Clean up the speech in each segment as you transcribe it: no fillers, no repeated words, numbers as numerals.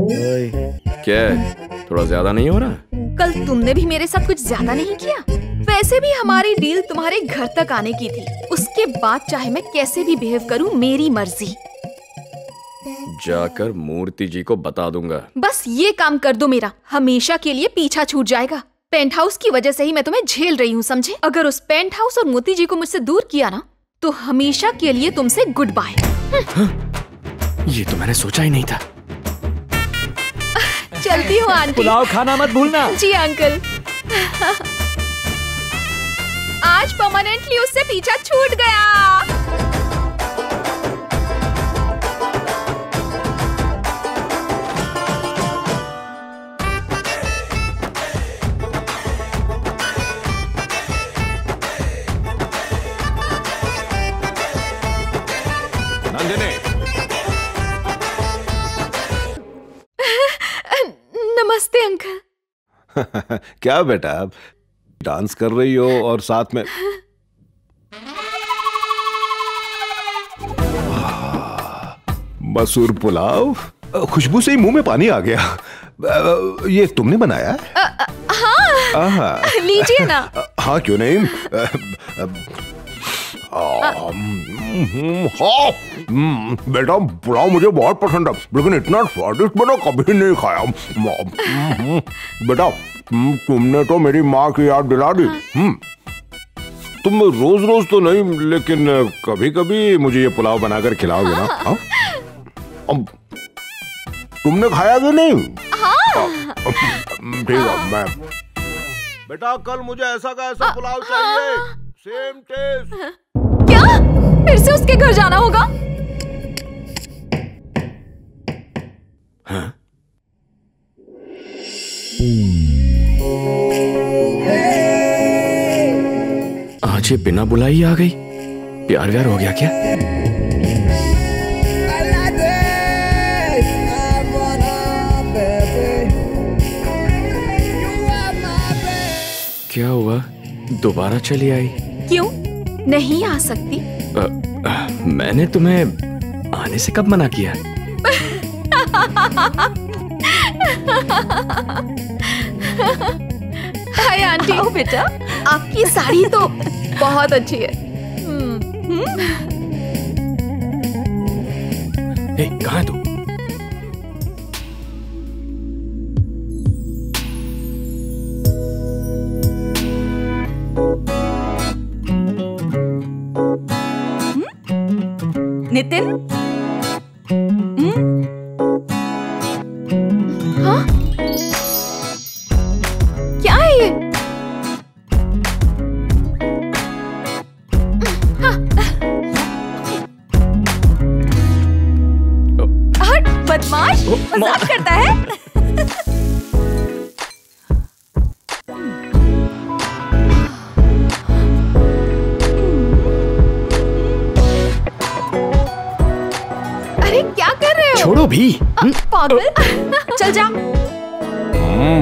क्या है? थोड़ा ज्यादा नहीं हो रहा? कल तुमने भी मेरे साथ कुछ ज्यादा नहीं किया? वैसे भी हमारी डील तुम्हारे घर तक आने की थी। उसके बाद चाहे मैं कैसे भी बिहेव करूं, मेरी मर्जी। जाकर मूर्ति जी को बता दूंगा। बस ये काम कर दो, मेरा हमेशा के लिए पीछा छूट जाएगा। पेंट हाउस की वजह से ही मैं तुम्हें झेल रही हूँ, समझे? अगर उस पेंट हाउस और मोती जी को मुझसे दूर किया ना, तो हमेशा के लिए तुमसे गुड बाय। ये तो मैंने सोचा ही नहीं था। चलती हूँ आंटी। पुलाव खाना मत भूलना। जी अंकल। आज परमानेंटली उससे पीछा छूट गया। नमस्ते अंकल। क्या बेटा, डांस कर रही हो और साथ में मसूर पुलाव? खुशबू से ही मुंह में पानी आ गया। ये तुमने बनाया? हाँ, लीजिए ना। हाँ क्यों नहीं। बेटा पुलाव मुझे बहुत पसंद है, लेकिन इतना स्वादिष्ट बना कभी नहीं खाया। बेटा तुमने तो मेरी माँ की याद दिला दी। तुम रोज रोज तो नहीं, लेकिन कभी कभी मुझे ये पुलाव बनाकर खिलाओगे ना? हाँ? तुमने खाया कि नहीं? ठीक है। मैं बेटा कल मुझे ऐसा का ऐसा पुलाव चाहिए, सेम टेस्ट। क्या? फिर से उसके घर जाना होगा? हाँ? आज ये बिना बुलाई ही आ गई। प्यार व्यार हो गया क्या? क्या हुआ? दोबारा चली आई? क्यों नहीं आ सकती? मैंने तुम्हें आने से कब मना किया? Hi aunty. आओ बेटा। आपकी साड़ी तो बहुत अच्छी है। कहाँ है तू? नितिन? हाँ? क्या है ये? हट बदमाश, मजाक करता है। छोड़ो भी। पागल। चल जा।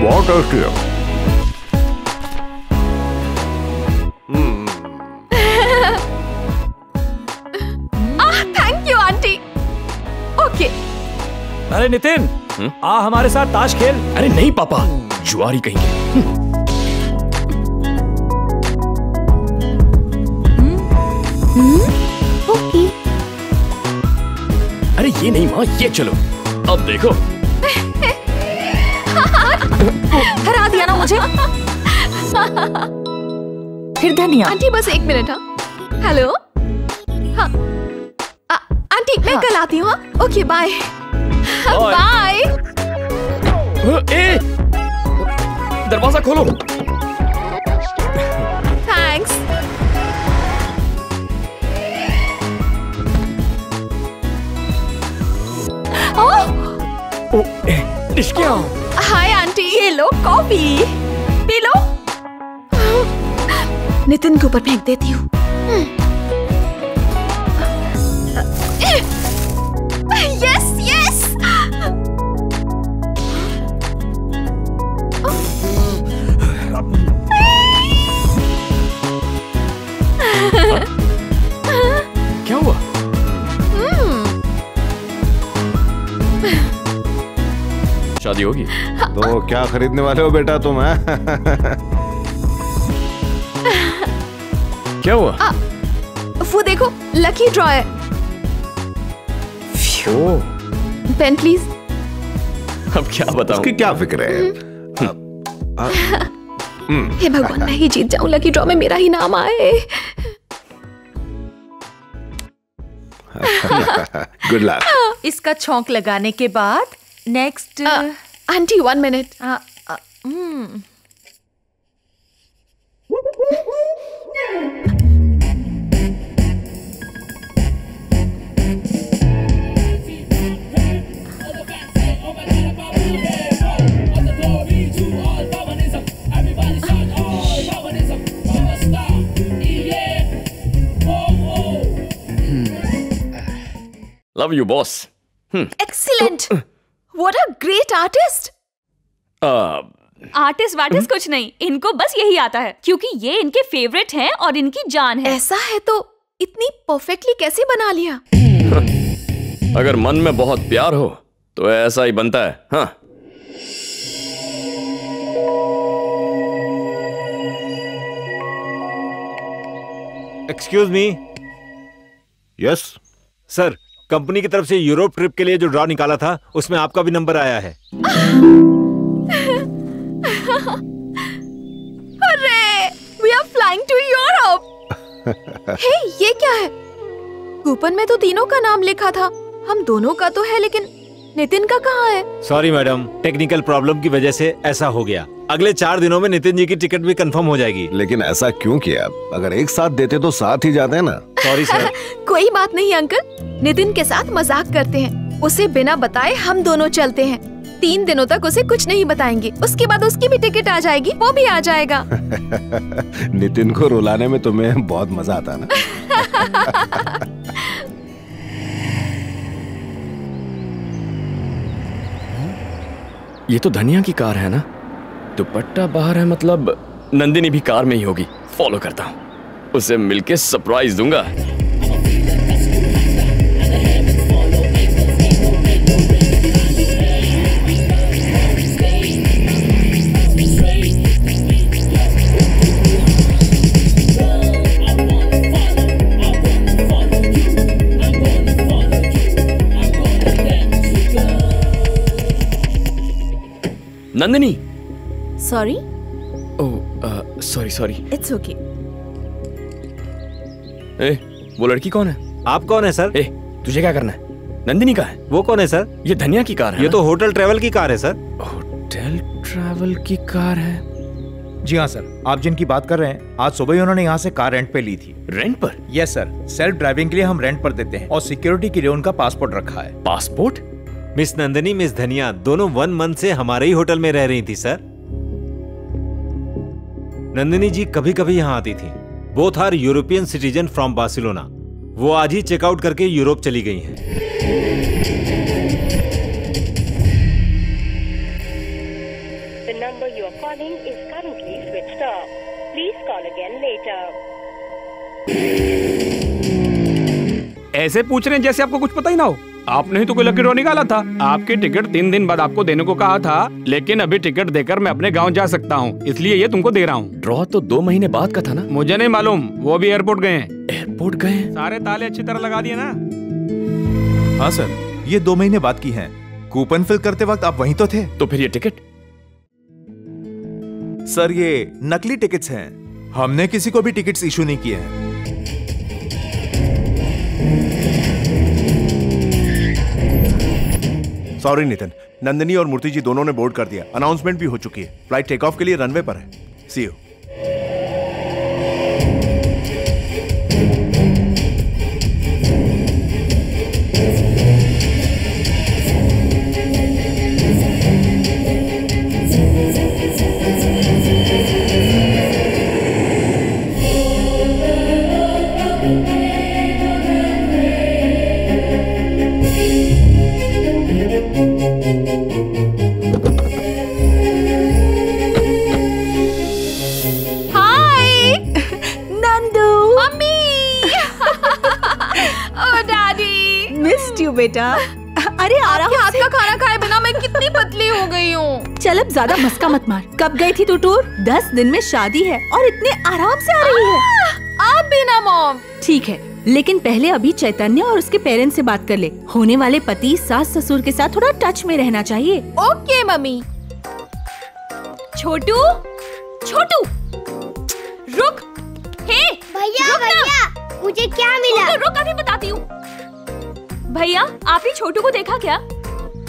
बहुत टेस्टी है। Thank you aunty. ओके। अरे नितिन, आ हमारे साथ ताश खेल। अरे नहीं पापा, जुआरी कहेंगे। ओके। अरे ये नहीं माँ, ये चलो। अब देखो। हरा दिया ना मुझे। फिर धनिया। आंटी बस एक मिनट। हाँ हेलो। हाँ आंटी मैं कल आती हूँ। Okay bye. बाय। दरवाजा खोलो। थैंक्स। हाय आंटी, ये लो कॉफी पी लो। नितिन के ऊपर फेंक देती हूँ। Yes yes. क्या हुआ? शादी होगी। तो क्या खरीदने वाले हो बेटा तुम? हैं? क्या हुआ? वो देखो, लकी ड्रॉ है। Pen please. अब क्या बताऊं? उसकी क्या फिक्र है? हे भगवान, मैं ही जीत जाऊं, लकी ड्रॉ में मेरा ही नाम आए। Good luck. इसका छौंक लगाने के बाद next. Aunty 1 minute. Love you boss. Excellent, what a great artist. Artist वार्टिस्ट कुछ नहीं, इनको बस यही आता है क्योंकि ये इनके फेवरेट हैं और इनकी जान है। ऐसा है तो इतनी परफेक्टली कैसे बना लिया? अगर मन में बहुत प्यार हो तो ऐसा ही बनता है। हाँ, excuse me. Yes sir, company की तरफ से यूरोप ट्रिप के लिए जो ड्रॉ निकाला था उसमें आपका भी नंबर आया है। अरे, we are flying to Europe। हे, ये क्या है? कूपन में तो तीनों का नाम लिखा था। हम दोनों का तो है, लेकिन नितिन का कहाँ है? सॉरी मैडम, टेक्निकल प्रॉब्लम की वजह से ऐसा हो गया। अगले 4 दिनों में नितिन जी की टिकट भी कंफर्म हो जाएगी। लेकिन ऐसा क्यों किया? अगर एक साथ देते तो साथ ही जाते ना। Sorry sir. कोई बात नहीं अंकल, नितिन के साथ मजाक करते हैं। उसे बिना बताए हम दोनों चलते हैं। 3 दिनों तक उसे कुछ नहीं बताएंगे, उसके बाद उसकी भी टिकट आ जाएगी, वो भी आ जाएगा। नितिन को रुलाने में तुम्हें बहुत मजा आता ना। ये तो धनिया की कार है ना? दुपट्टा बाहर है, मतलब नंदिनी भी कार में ही होगी। फॉलो करता हूँ, उसे मिलके सरप्राइज दूंगा। Nandini. Sorry. Oh sorry. It's okay. ए, वो लड़की कौन है? आप कौन है सर? ए, तुझे क्या करना है? नंदिनी का है। वो कौन है सर? ये धनिया की कार है। ये तो होटल ट्रेवल की कार है सर। होटल ट्रैवल की कार है? जी हाँ सर, आप जिनकी बात कर रहे हैं, आज सुबह ही उन्होंने यहाँ से कार रेंट पे ली थी। रेंट पर? यस सर, सेल्फ ड्राइविंग के लिए हम रेंट पर देते हैं और सिक्योरिटी के लिए उनका पासपोर्ट रखा है। पासपोर्ट? मिस नंदिनी, मिस धनिया दोनों 1 मंथ से हमारे ही होटल में रह रही थी सर। नंदिनी जी कभी कभी यहाँ आती थी। Both are European citizen from Barcelona. वो आज ही चेकआउट करके यूरोप चली गई हैं। The number you are calling is currently switched off. Please call again later. ऐसे पूछ रहे हैं जैसे आपको कुछ पता ही ना हो। आपने ही तो कोई लकी ड्रॉ निकाला था। आपकी टिकट 3 दिन बाद आपको देने को कहा था, लेकिन अभी टिकट देकर मैं अपने गांव जा सकता हूं, इसलिए ये तुमको दे रहा हूं। ड्रॉ तो 2 महीने बाद का था ना? मुझे नहीं मालूम, वो भी एयरपोर्ट गए हैं। एयरपोर्ट गए? सारे ताले अच्छी तरह लगा दिए ना? हाँ सर, ये 2 महीने बाद की हैं। कूपन फिल करते वक्त आप वहीं तो थे। तो फिर ये टिकट? सर ये नकली टिकट्स हैं, हमने किसी को भी टिकट्स इशू नहीं किए हैं। सॉरी नितिन, नंदिनी और मूर्ति जी दोनों ने बोर्ड कर दिया। अनाउंसमेंट भी हो चुकी है। फ्लाइट टेक ऑफ के लिए रनवे पर है। सी यू। बेटा, अरे आपके हाथ का खाना खाए बिना मैं कितनी पतली हो गई चल अब ज्यादा मस्का मत मार। कब गई थी तू टूर? 10 दिन में शादी है और इतने आराम से आ रही है। आप भी ना मॉम। ठीक है, लेकिन पहले अभी चैतन्य और उसके पेरेंट्स से बात कर ले। होने वाले पति सास ससुर के साथ थोड़ा टच में रहना चाहिए। Okay mummy. छोटू, छोटू, रुक। हे भैया भैया, मुझे क्या मिला? रुक, अभी बताती हूँ। भैया, आपने छोटू को देखा क्या?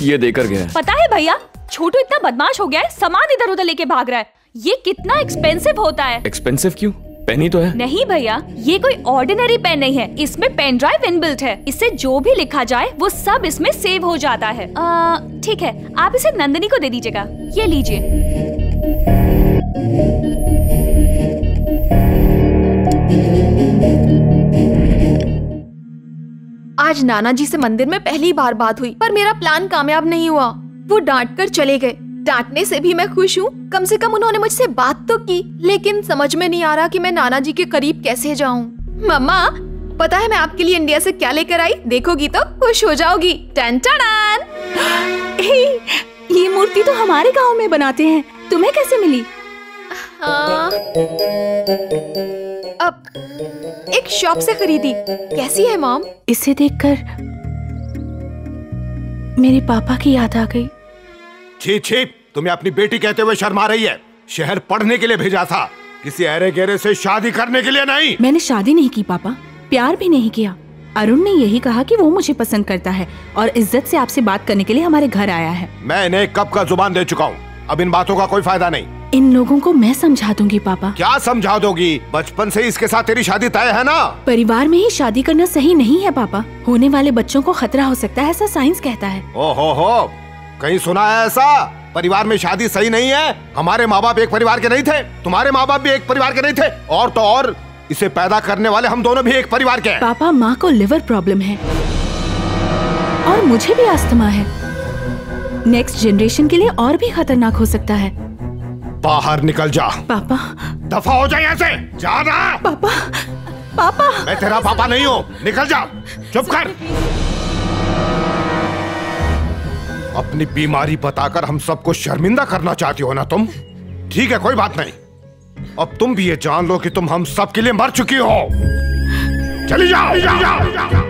ये देकर गया। पता है भैया, छोटू इतना बदमाश हो गया है, सामान इधर उधर लेके भाग रहा है। ये कितना एक्सपेंसिव होता है। एक्सपेंसिव क्यों? पेन ही तो है। नहीं भैया, ये कोई ऑर्डिनरी पेन नहीं है। इसमें पेन ड्राइव इनबिल्ट है। इससे जो भी लिखा जाए वो सब इसमें सेव हो जाता है। ठीक है, आप इसे नंदिनी को दे दीजिएगा। ये लीजिए। आज नाना जी से मंदिर में पहली बार बात हुई, पर मेरा प्लान कामयाब नहीं हुआ। वो डांट कर चले गए। डांटने से भी मैं खुश हूँ, कम से कम उन्होंने मुझसे बात तो की। लेकिन समझ में नहीं आ रहा कि मैं नाना जी के करीब कैसे जाऊँ। मम्मा, पता है मैं आपके लिए इंडिया से क्या लेकर आई? देखोगी तो खुश हो जाओगी। टन टन। ये मूर्ति तो हमारे गांव में बनाते हैं, तुम्हें कैसे मिली? अब एक शॉप से खरीदी। कैसी है मॉम? इसे देखकर मेरे पापा की याद आ गई। छी छी, तुम्हें अपनी बेटी कहते हुए शर्म आ रही है? शहर पढ़ने के लिए भेजा था, किसी अरे गेरे से शादी करने के लिए नहीं। मैंने शादी नहीं की पापा, प्यार भी नहीं किया। अरुण ने यही कहा कि वो मुझे पसंद करता है और इज्जत से आपसे बात करने के लिए हमारे घर आया है। मैं इन्हें कब का जुबान दे चुका हूँ, अब इन बातों का कोई फायदा नहीं। इन लोगों को मैं समझा दूंगी पापा। क्या समझा दोगी? बचपन से इसके साथ तेरी शादी तय है ना? परिवार में ही शादी करना सही नहीं है पापा। होने वाले बच्चों को खतरा हो सकता है, ऐसा साइंस कहता है। ओहो, कहीं सुना है ऐसा? परिवार में शादी सही नहीं है। हमारे माँ बाप एक परिवार के नहीं थे, तुम्हारे माँ बाप भी एक परिवार के नहीं थे, और तो और इसे पैदा करने वाले हम दोनों भी एक परिवार के हैं। पापा, माँ को लिवर प्रॉब्लम है और मुझे भी अस्थमा है। नेक्स्ट जनरेशन के लिए और भी खतरनाक हो सकता है। बाहर निकल जा। पापा, दफा हो जाए यहाँ से। जा ना। पापा, पापा। मैं तेरा पापा नहीं हूँ, निकल जा। चुप कर। अपनी बीमारी बताकर हम सबको शर्मिंदा करना चाहती हो ना तुम? ठीक है, कोई बात नहीं। अब तुम भी ये जान लो कि तुम हम सब के लिए मर चुकी हो। चली जाओ।